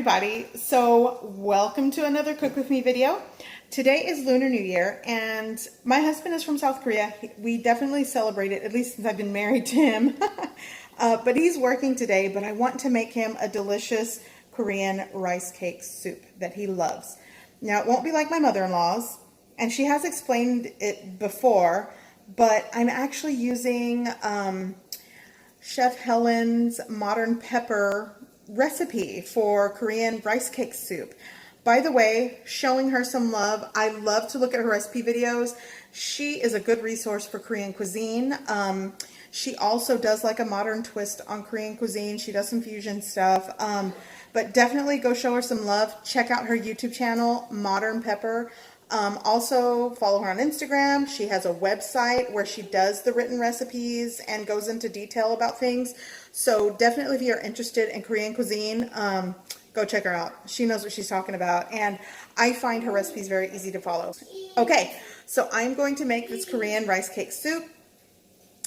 everybody. So welcome to another Cook With Me video. Today is Lunar New Year and my husband is from South Korea. We definitely celebrate it, at least since I've been married to him. But he's working today, but I want to make him a delicious Korean rice cake soup that he loves. Now it won't be like my mother-in-law's, and she has explained it before, but I'm actually using Chef Helen's Modern Pepper recipe for Korean rice cake soup. By the way, showing her some love. I love to look at her recipe videos. She is a good resource for Korean cuisine. She also does like a modern twist on Korean cuisine. She does some fusion stuff. But definitely go show her some love. Check out her YouTube channel, Modern Pepper. Also follow her on Instagram. She has a website where she does the written recipes and goes into detail about things. So definitely if you're interested in Korean cuisine, go check her out. She knows what she's talking about, and I find her recipes very easy to follow. Okay, so I'm going to make this Korean rice cake soup.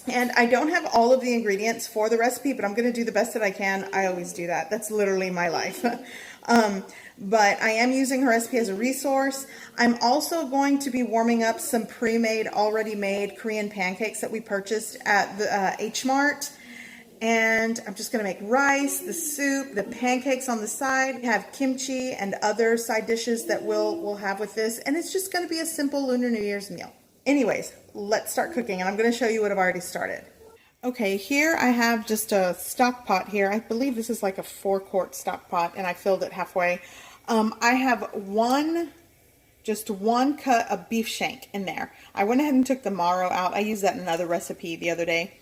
And I don't have all of the ingredients for the recipe, but I'm going to do the best that I can. I always do that. That's literally my life. But I am using her recipe as a resource. I'm also going to be warming up some pre-made, already made Korean pancakes that we purchased at the H Mart. And I'm just going to make rice, the soup, the pancakes on the side. We have kimchi and other side dishes that we'll have with this. And it's just going to be a simple Lunar New Year's meal. Anyways, let's start cooking, and I'm going to show you what I've already started. Okay, here I have just a stock pot here. I believe this is like a 4-quart stock pot, and I filled it halfway. I have just one cut of beef shank in there. I went ahead and took the marrow out. I used that in another recipe the other day.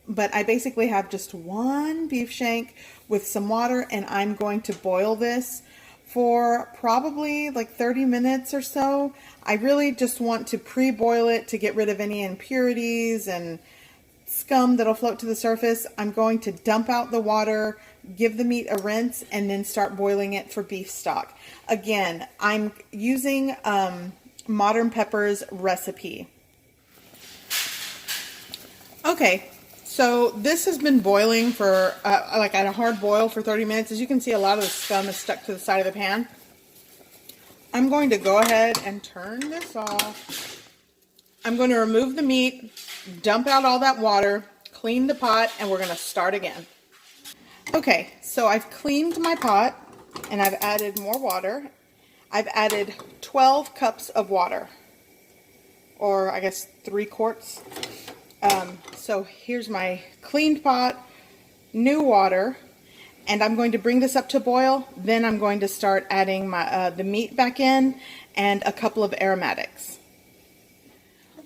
But I basically have just one beef shank with some water, and I'm going to boil this for probably like 30 minutes or so. I really just want to pre-boil it to get rid of any impurities and scum that'll float to the surface. I'm going to dump out the water, give the meat a rinse, and then start boiling it for beef stock. Again, I'm using Modern Pepper's recipe. Okay, so this has been boiling for like at a hard boil for 30 minutes. As you can see, a lot of the scum is stuck to the side of the pan. I'm going to go ahead and turn this off. I'm going to remove the meat, dump out all that water, clean the pot, and we're going to start again. Okay, so I've cleaned my pot and I've added more water. I've added 12 cups of water, or I guess 3 quarts. So here's my cleaned pot, new water, and I'm going to bring this up to boil. Then I'm going to start adding my the meat back in and a couple of aromatics.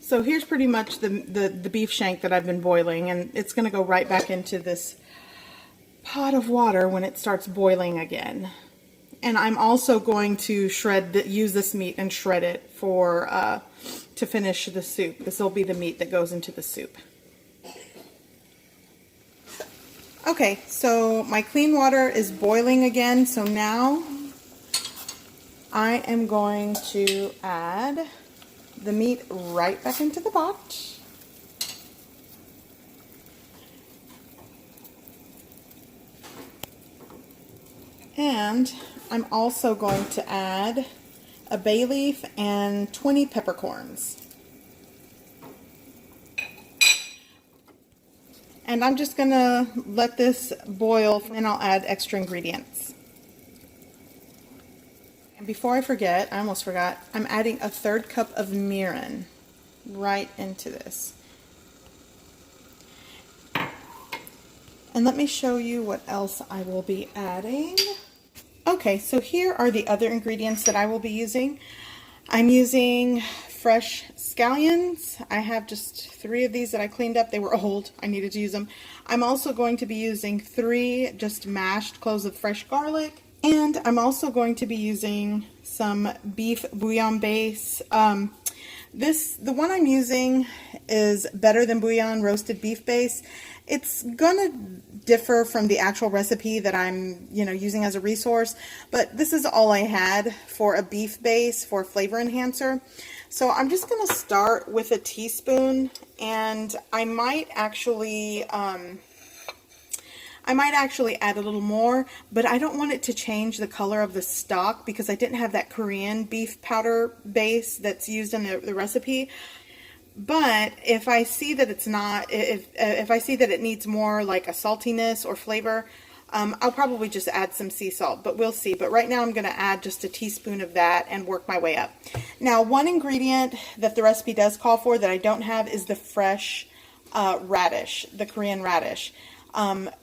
So here's pretty much the beef shank that I've been boiling, and it's going to go right back into this pot of water when it starts boiling again. And I'm also going to use this meat and shred it for to finish the soup. This will be the meat that goes into the soup. Okay, so my clean water is boiling again, so now I am going to add the meat right back into the pot. And I'm also going to add a bay leaf and 20 peppercorns. And I'm just going to let this boil, and I'll add extra ingredients. And before I forget, I almost forgot, I'm adding a 1/3 cup of mirin right into this. And let me show you what else I will be adding. Okay, so here are the other ingredients that I will be using. I'm using fresh scallions. I have just 3 of these that I cleaned up. They were old. I needed to use them. I'm also going to be using 3 just mashed cloves of fresh garlic. And I'm also going to be using some beef bouillon base. The one I'm using is Better Than Bouillon roasted beef base. It's gonna differ from the actual recipe that I'm, using as a resource, but this is all I had for a beef base for flavor enhancer. So I'm just gonna start with a teaspoon, and I might actually I might actually add a little more, but I don't want it to change the color of the stock because I didn't have that Korean beef powder base that's used in the recipe. But if I see that it's not, if I see that it needs more like a saltiness or flavor, I'll probably just add some sea salt, but we'll see. But right now I'm going to add just a teaspoon of that and work my way up. Now, one ingredient that the recipe does call for that I don't have is the fresh radish, the Korean radish.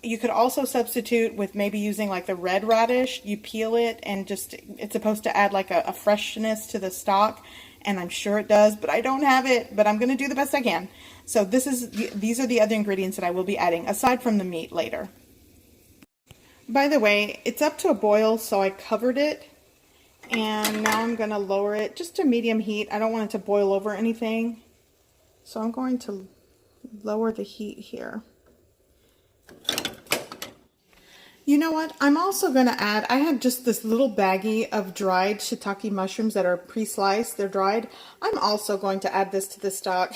You could also substitute with maybe using like the red radish. You peel it and just, it's supposed to add like a freshness to the stock. And I'm sure it does, but I don't have it, but I'm going to do the best I can. So these are the other ingredients that I will be adding, aside from the meat later. By the way, it's up to a boil, so I covered it. And now I'm going to lower it just to medium heat. I don't want it to boil over anything. So I'm going to lower the heat here. You know what? I'm also going to add, I had just this little baggie of dried shiitake mushrooms that are pre-sliced. They're dried. I'm also going to add this to the stock.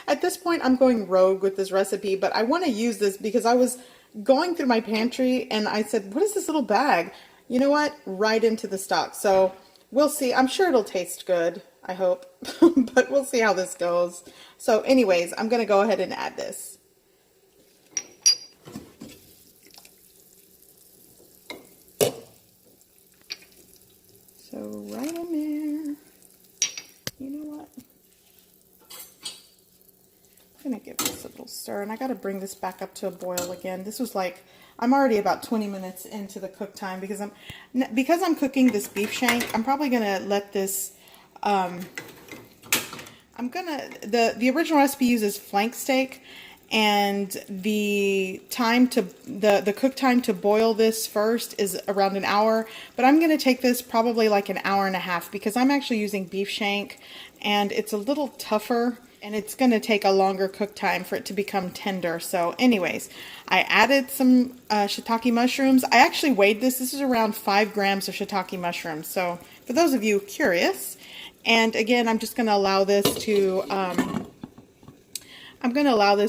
At this point, I'm going rogue with this recipe, but I want to use this because I was going through my pantry and I said, what is this little bag? You know what? Right into the stock. So we'll see. I'm sure it'll taste good, I hope, but we'll see how this goes. So anyways, I'm going to go ahead and add this. So right in there, you know what, I'm going to give this a little stir, and I got to bring this back up to a boil again. This was like, I'm already about 20 minutes into the cook time because I'm cooking this beef shank. I'm probably going to let this, the original recipe uses flank steak, and the cook time to boil this first is around an hour, but I'm going to take this probably like an hour and a half because I'm actually using beef shank and it's a little tougher and it's going to take a longer cook time for it to become tender. So anyways, I added some shiitake mushrooms. I actually weighed this. This is around 5 grams of shiitake mushrooms. So for those of you curious, and again, I'm just going to allow this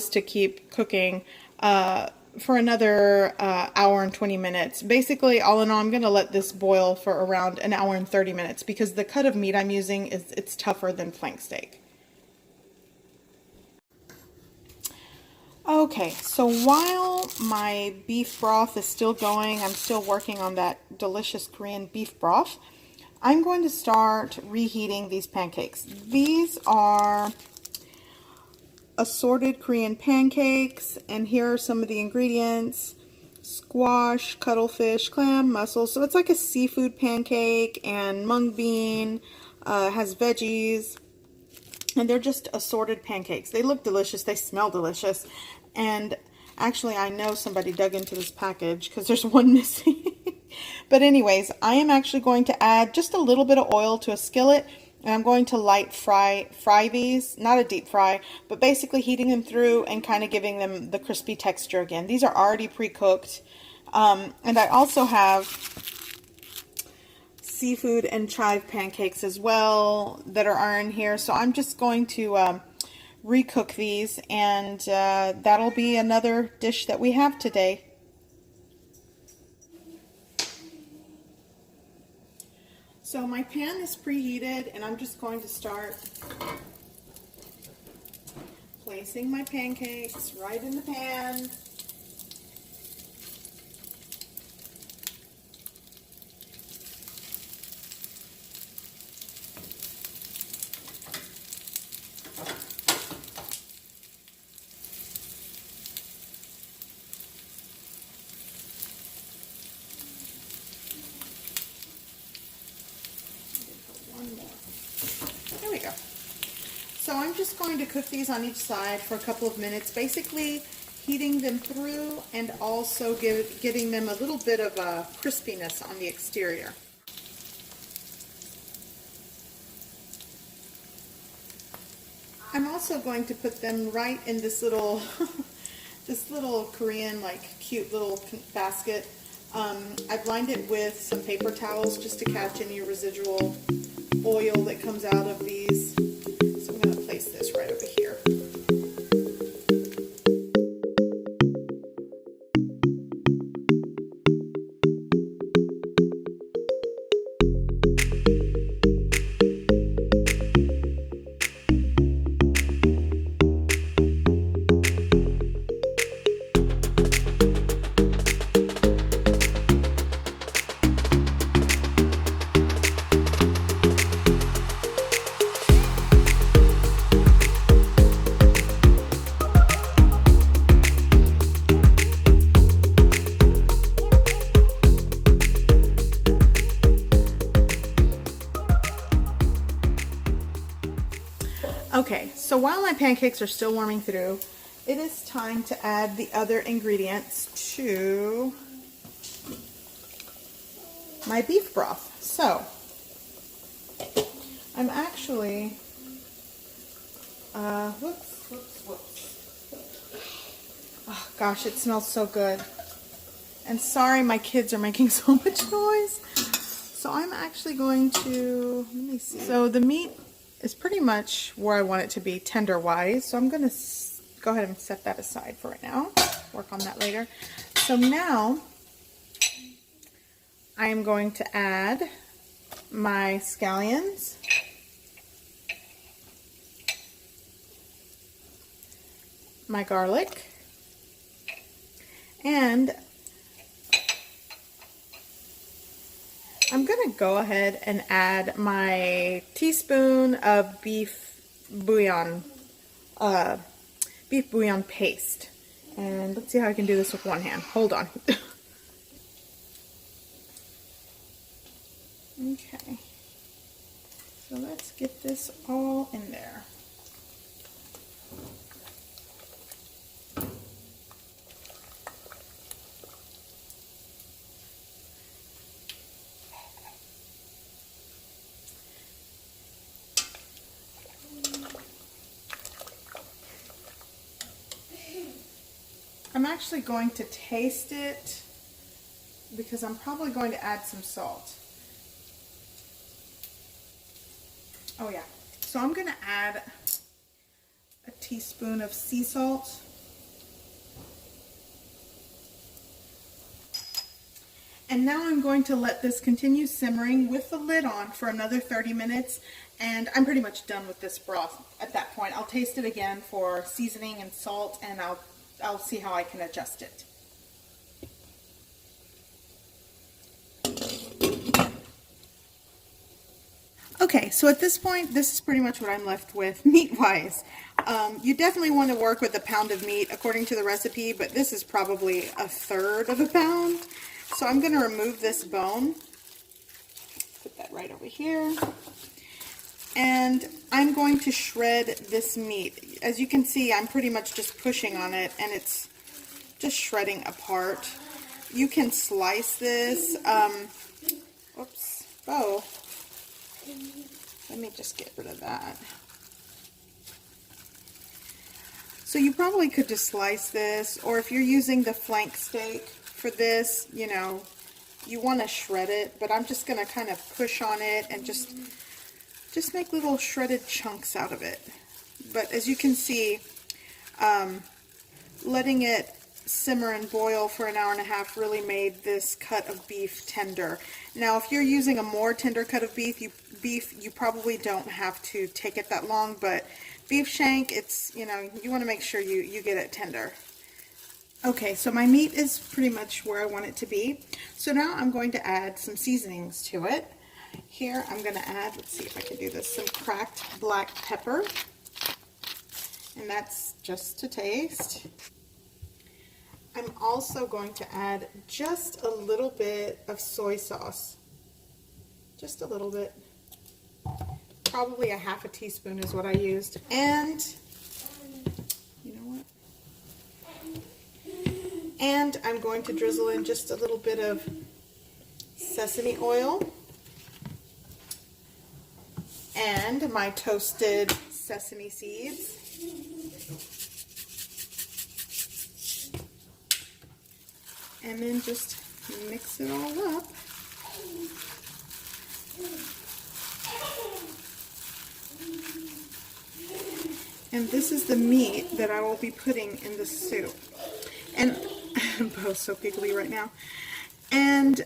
to keep cooking for another hour and 20 minutes. Basically, all in all, I'm going to let this boil for around an hour and 30 minutes because the cut of meat I'm using it's tougher than flank steak. Okay, so while my beef broth is still going, I'm still working on that delicious Korean beef broth, I'm going to start reheating these pancakes. These are assorted Korean pancakes, and here are some of the ingredients: squash, cuttlefish, clam, mussels. So it's like a seafood pancake, and mung bean, has veggies, and they're just assorted pancakes. They look delicious, they smell delicious, and actually I know somebody dug into this package because there's one missing. But anyways, I am actually going to add just a little bit of oil to a skillet, and I'm going to light fry these, not a deep fry, but basically heating them through and kind of giving them the crispy texture again. These are already pre-cooked. And I also have seafood and chive pancakes as well that are in here. So I'm just going to recook these, and that'll be another dish that we have today. So my pan is preheated, and I'm just going to start placing my pancakes right in the pan. There we go. So I'm just going to cook these on each side for a couple of minutes, basically heating them through and also getting them a little bit of a crispiness on the exterior. I'm also going to put them right in this little this little Korean, like, cute little basket. I've lined it with some paper towels just to catch any residual oil that comes out of these. So I'm going to place this right over here. Okay, so while my pancakes are still warming through, it is time to add the other ingredients to my beef broth. So, I'm actually, whoops. Oh gosh, it smells so good. And sorry, my kids are making so much noise. So I'm actually going to, let me see. So the meat is pretty much where I want it to be tender-wise. So I'm going to go ahead and set that aside for right now. Work on that later. So now I am going to add my scallions. My garlic. And I'm going to go ahead and add my teaspoon of beef bouillon paste. And let's see how I can do this with one hand. Hold on. Okay. So let's get this all in there. I'm actually going to taste it because I'm probably going to add some salt. Oh yeah, so I'm going to add a teaspoon of sea salt. And now I'm going to let this continue simmering with the lid on for another 30 minutes, and I'm pretty much done with this broth at that point. I'll taste it again for seasoning and salt, and I'll see how I can adjust it. Okay, so at this point, this is pretty much what I'm left with meat-wise. You definitely want to work with a pound of meat according to the recipe, but this is probably 1/3 of a pound. So I'm going to remove this bone. Put that right over here. And I'm going to shred this meat. As you can see, I'm pretty much just pushing on it, and it's just shredding apart. You can slice this. Oops. Oh. Let me just get rid of that. So you probably could just slice this, or if you're using the flank steak for this, you know, you want to shred it, but I'm just going to kind of push on it and just make little shredded chunks out of it. But as you can see, letting it simmer and boil for 1.5 hours really made this cut of beef tender. Now, if you're using a more tender cut of beef, you probably don't have to take it that long, but beef shank, it's, you know, you want to make sure you get it tender. Okay, so my meat is pretty much where I want it to be. So now I'm going to add some seasonings to it. Here I'm going to add, let's see if I can do this, some cracked black pepper. And that's just to taste. I'm also going to add just a little bit of soy sauce. Just a little bit. Probably 1/2 teaspoon is what I used. And, you know what? And I'm going to drizzle in just a little bit of sesame oil. And my toasted sesame seeds. And then just mix it all up. And this is the meat that I will be putting in the soup. And I'm both so giggly right now. And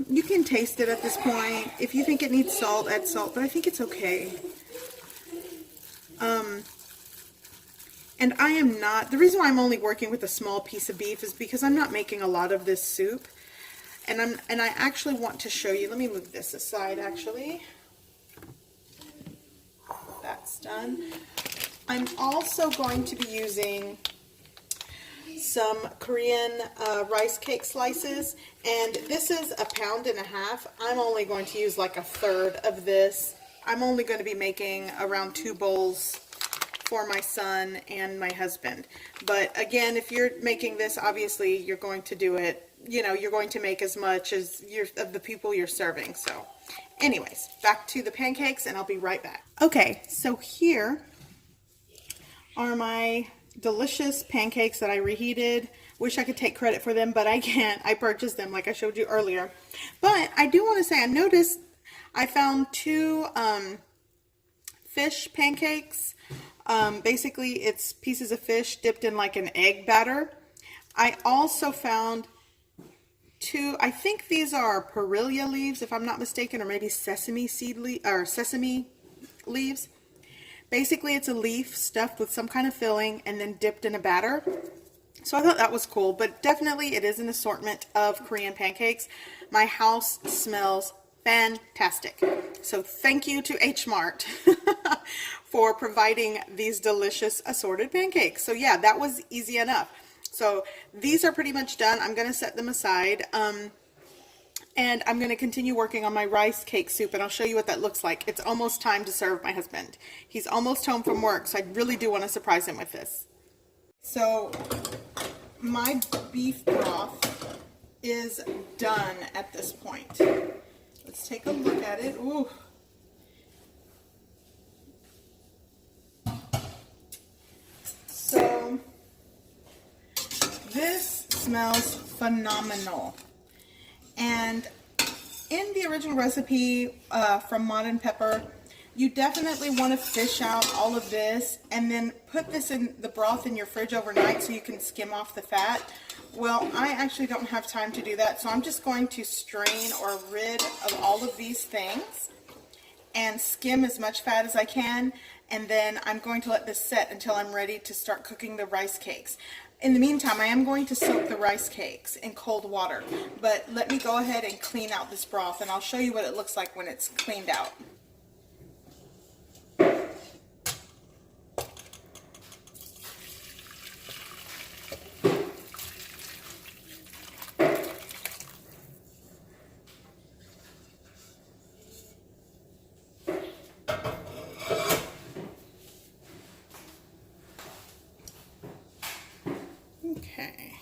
you can taste it at this point. If you think it needs salt, add salt, but I think it's okay. And I am not, the reason why I'm only working with a small piece of beef is because I'm not making a lot of this soup. And I actually want to show you, let me move this aside actually. That's done. I'm also going to be using some Korean rice cake slices, and this is 1.5 pounds. I'm only going to use like 1/3 of this. I'm only going to be making around 2 bowls for my son and my husband. But again, if you're making this, obviously you're going to do it, you know, you're going to make as much as of the people you're serving. So anyways, back to the pancakes and I'll be right back. Okay, so here are my delicious pancakes that I reheated. Wish I could take credit for them, but I can't. I purchased them like I showed you earlier. But I do want to say I noticed I found two fish pancakes. Basically it's pieces of fish dipped in like an egg batter. I also found two, I think these are perilla leaves if I'm not mistaken, or maybe sesame leaves. Basically it's a leaf stuffed with some kind of filling and then dipped in a batter. So I thought that was cool, but definitely it is an assortment of Korean pancakes. My house smells fantastic. So thank you to H Mart for providing these delicious assorted pancakes. So yeah, that was easy enough. So these are pretty much done. I'm going to set them aside. And I'm going to continue working on my rice cake soup, and I'll show you what that looks like. It's almost time to serve my husband. He's almost home from work, so I really do want to surprise him with this. So my beef broth is done at this point. Let's take a look at it. Ooh. So this smells phenomenal. And in the original recipe from Modern Pepper, you definitely want to fish out all of this and then put this in the broth in your fridge overnight so you can skim off the fat. Well, I actually don't have time to do that, so I'm just going to strain or rid of all of these things and skim as much fat as I can, and then I'm going to let this set until I'm ready to start cooking the rice cakes. In the meantime, I am going to soak the rice cakes in cold water, but let me go ahead and clean out this broth, and I'll show you what it looks like when it's cleaned out. Okay.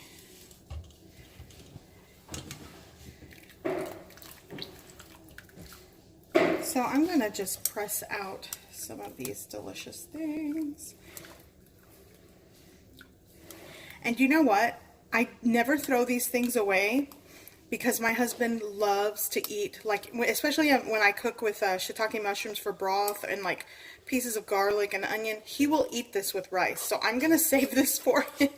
So I'm going to just press out some of these delicious things. And you know what? I never throw these things away because my husband loves to eat, like, especially when I cook with shiitake mushrooms for broth and like pieces of garlic and onion. He will eat this with rice. So I'm going to save this for him.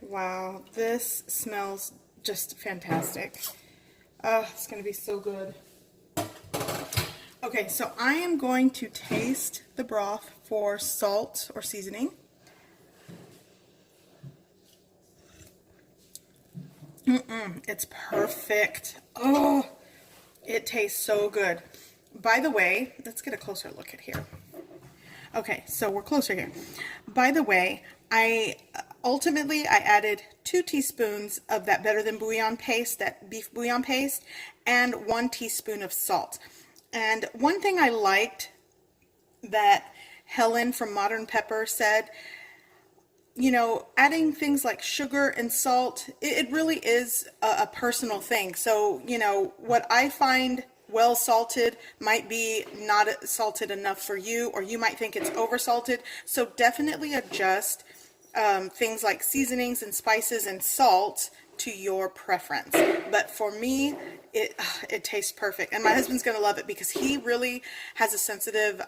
Wow, this smells just fantastic. It's going to be so good. Okay, so I am going to taste the broth for salt or seasoning. It's perfect. Oh, it tastes so good. By the way, let's get a closer look at here. Okay, so we're closer here. By the way, ultimately I added 2 teaspoons of that Better Than Bouillon paste, that beef bouillon paste, and 1 teaspoon of salt. And one thing I liked that Helen from Modern Pepper said, you know, adding things like sugar and salt, it really is a personal thing. So, you know, what I find well salted might be not salted enough for you, or you might think it's over salted. So definitely adjust things like seasonings and spices and salt to your preference. But for me, it tastes perfect, and my husband's gonna love it because he really has a sensitive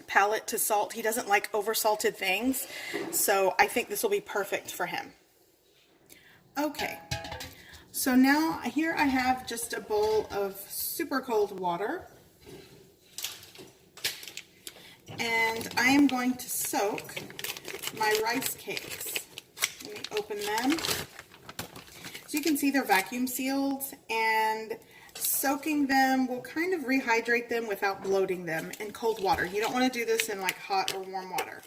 palate to salt. He doesn't like over salted things, so I think this will be perfect for him. Okay, so now here I have just a bowl of super cold water, and I am going to soak my rice cakes. Let me open them. So you can see they're vacuum sealed, and soaking them will kind of rehydrate them without bloating them in cold water. You don't want to do this in like hot or warm water.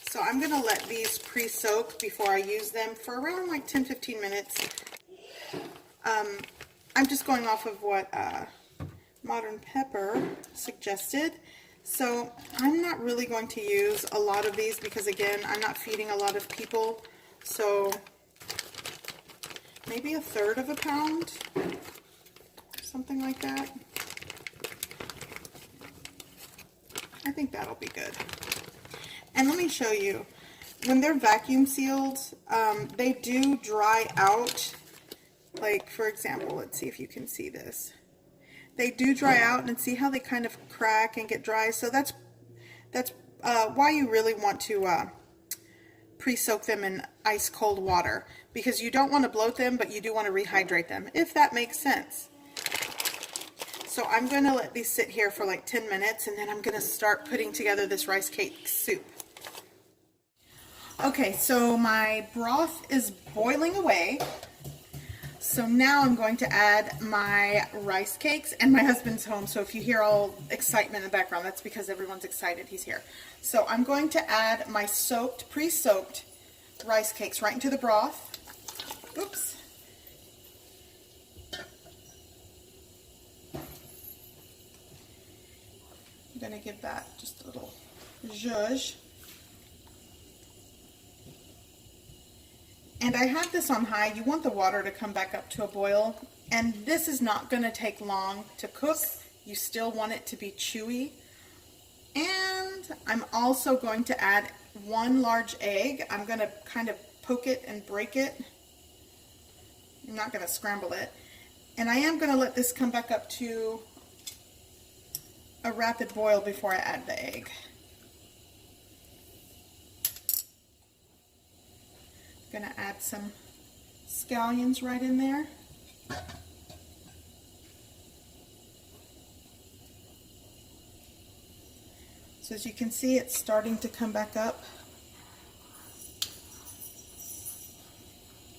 So I'm going to let these pre-soak before I use them for around like 10-15 minutes. I'm just going off of what modern pepper suggested. So I'm not really going to use a lot of these because, again, I'm not feeding a lot of people. So maybe 1/3 of a pound, something like that. I think that'll be good. And let me show you, when they're vacuum sealed, they do dry out. Like, for example, let's see if you can see this. They do dry out, and see how they kind of crack and get dry. So that's why you really want to pre-soak them in ice cold water, because you don't want to bloat them, but you do want to rehydrate them, if that makes sense. So I'm going to let these sit here for like 10 minutes, and then I'm going to start putting together this rice cake soup. Okay, so my broth is boiling away. So now I'm going to add my rice cakes, and my husband's home, so if you hear all excitement in the background, that's because everyone's excited he's here. So I'm going to add my pre-soaked rice cakes right into the broth. Oops. I'm going to give that just a little zhuzh. And I have this on high. You want the water to come back up to a boil. And this is not going to take long to cook. You still want it to be chewy. And I'm also going to add 1 large egg. I'm going to kind of poke it and break it. I'm not going to scramble it. And I am going to let this come back up to a rapid boil before I add the egg. Gonna add some scallions right in there. So as you can see, it's starting to come back up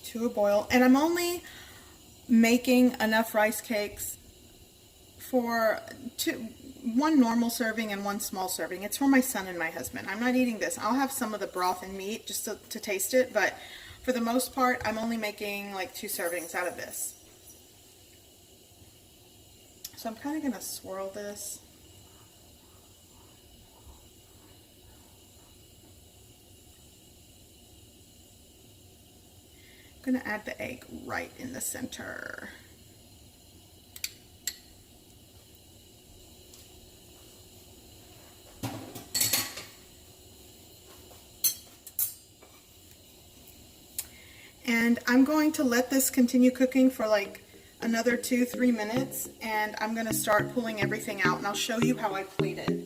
to a boil. And I'm only making enough rice cakes for 1 normal serving and 1 small serving. It's for my son and my husband. I'm not eating this. I'll have some of the broth and meat just to taste it, but for the most part, I'm only making like 2 servings out of this. So I'm kind of going to swirl this. I'm going to add the egg right in the center. And I'm going to let this continue cooking for like another 2-3 minutes, and I'm going to start pulling everything out, and I'll show you how I plate it.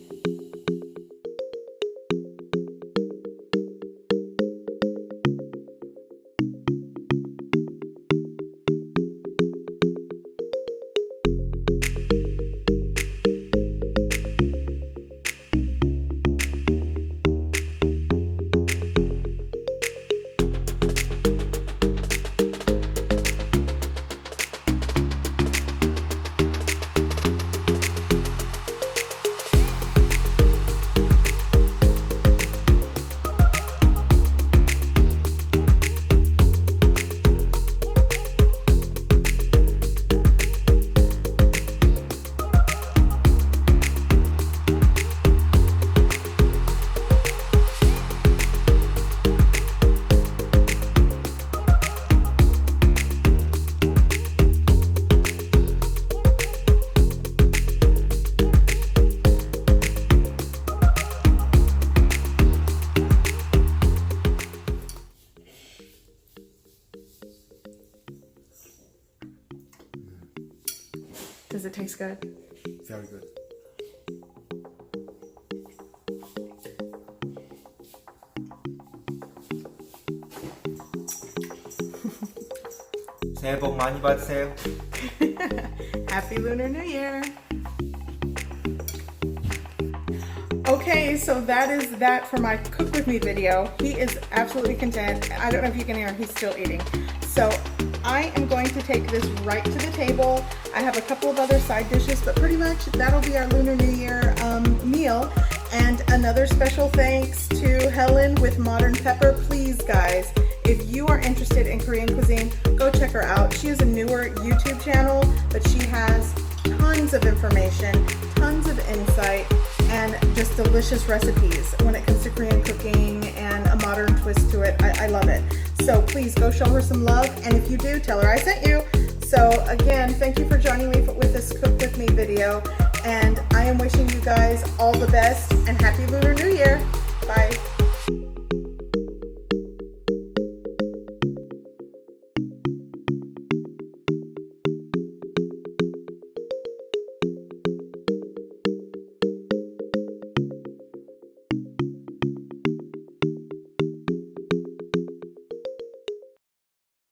Does it taste good? Very good. 새해 복 많이 받으세요. Happy Lunar New Year. Okay, so that is that for my Cook With Me video. He is absolutely content. I don't know if you can hear him, he's still eating. So I am going to take this right to the table. I have a couple of other side dishes, but pretty much that'll be our Lunar New Year meal. And another special thanks to Helen with Modern Pepper. Please, guys, if you are interested in Korean cuisine, go check her out. She has a newer YouTube channel, but she has tons tons of information, tons of insight, and just delicious recipes when it comes to Korean cooking and a modern twist to it. I love it. So please go show her some love, and if you do, tell her I sent you. So again, thank you for joining me with this Cook With Me video, and I am wishing you guys all the best and Happy Lunar New Year.